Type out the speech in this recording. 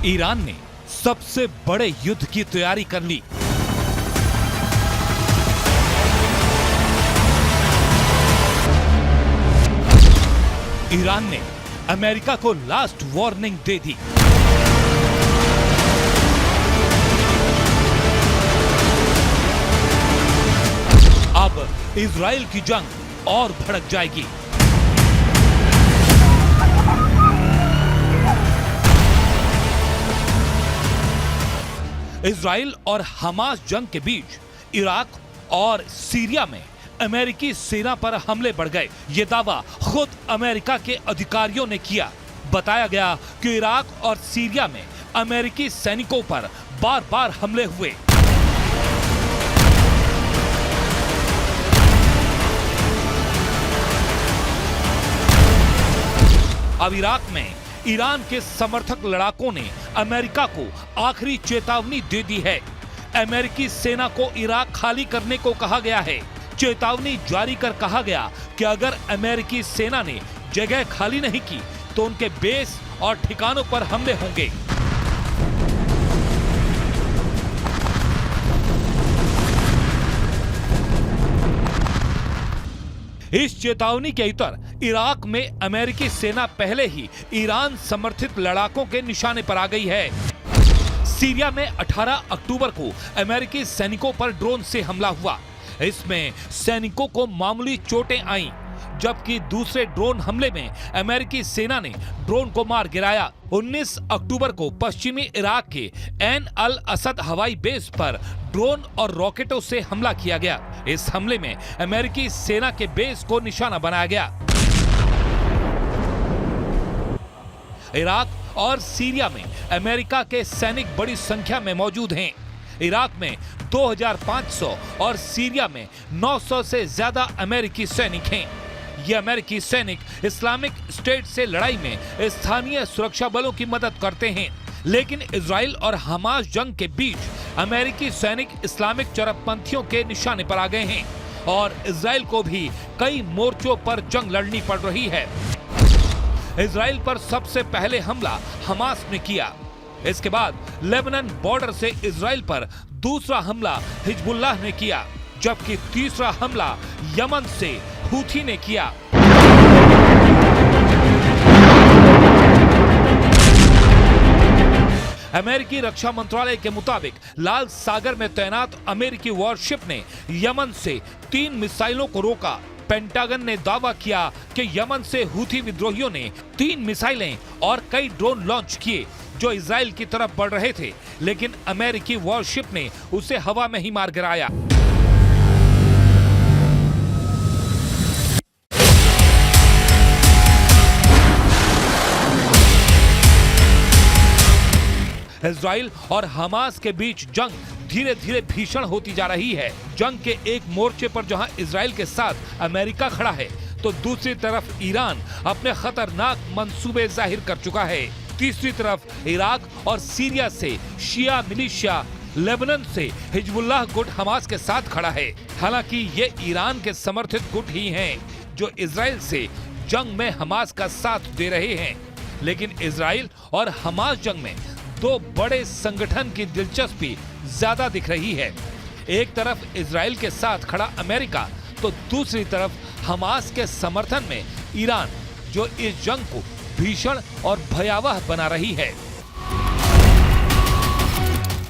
Iran ने सबसे बड़े युद्ध की तैयारी कर ली। ईरान ने अमेरिका को लास्ट वार्निंग दे दी। अब इजराइल की जंग और भड़क जाएगी। इजराइल और हमास जंग के बीच इराक और सीरिया में अमेरिकी सेना पर हमले बढ़ गए। ये दावा खुद अमेरिका के अधिकारियों ने किया। बताया गया कि इराक और सीरिया में अमेरिकी सैनिकों पर बार बार हमले हुए। अब इराक में ईरान के समर्थक लड़ाकों ने अमेरिका को आखिरी चेतावनी दे दी है। अमेरिकी सेना को इराक खाली करने को कहा गया है। चेतावनी जारी कर कहा गया कि अगर अमेरिकी सेना ने जगह खाली नहीं की तो उनके बेस और ठिकानों पर हमले होंगे। इस चेतावनी के उत्तर इराक में अमेरिकी सेना पहले ही ईरान समर्थित लड़ाकों के निशाने पर आ गई है। सीरिया में 18 अक्टूबर को अमेरिकी सैनिकों पर ड्रोन से हमला हुआ। इसमें सैनिकों को मामूली चोटें आईं, जबकि दूसरे ड्रोन हमले में अमेरिकी सेना ने ड्रोन को मार गिराया। 19 अक्टूबर को पश्चिमी इराक के ऐन अल असद हवाई बेस पर ड्रोन और रॉकेटों से हमला किया गया। इस हमले में अमेरिकी सेना के बेस को निशाना बनाया गया। इराक और सीरिया में अमेरिका के सैनिक बड़ी संख्या में मौजूद हैं। इराक में 2500 और सीरिया में 900 से ज्यादा अमेरिकी सैनिक हैं। ये अमेरिकी सैनिक इस्लामिक स्टेट से लड़ाई में स्थानीय सुरक्षा बलों की मदद करते हैं। लेकिन इजराइल और हमास जंग के बीच अमेरिकी सैनिक इस्लामिक चरमपंथियों के निशाने पर आ गए हैं और इजराइल को भी कई मोर्चों पर जंग लड़नी पड़ रही है। इजराइल पर सबसे पहले हमला हमास ने किया। इसके बाद लेबनान बॉर्डर से इजराइल पर दूसरा हमला हिजबुल्लाह ने किया, जबकि तीसरा हमला यमन से हूथी ने किया। अमेरिकी रक्षा मंत्रालय के मुताबिक लाल सागर में तैनात अमेरिकी वॉरशिप ने यमन से 3 मिसाइलों को रोका। पेंटागन ने दावा किया कि यमन से हूथी विद्रोहियों ने 3 मिसाइलें और कई ड्रोन लॉन्च किए जो इजराइल की तरफ बढ़ रहे थे, लेकिन अमेरिकी वॉरशिप ने उसे हवा में ही मार गिराया। इजराइल और हमास के बीच जंग धीरे धीरे भीषण होती जा रही है। जंग के एक मोर्चे पर जहां इजराइल के साथ अमेरिका खड़ा है, तो दूसरी तरफ ईरान अपने खतरनाक मंसूबे जाहिर कर चुका है। तीसरी तरफ इराक और सीरिया से शिया मिलिशिया, लेबनान से हिजबुल्लाह गुट हमास के साथ खड़ा है। हालांकि ये ईरान के समर्थित गुट ही हैं जो इजराइल से जंग में हमास का साथ दे रहे हैं। लेकिन इजराइल और हमास जंग में 2 बड़े संगठन की दिलचस्पी ज्यादा दिख रही है। एक तरफ इजराइल के साथ खड़ा अमेरिका, तो दूसरी तरफ हमास के समर्थन में ईरान, जो इस जंग को भीषण और भयावह बना रही है।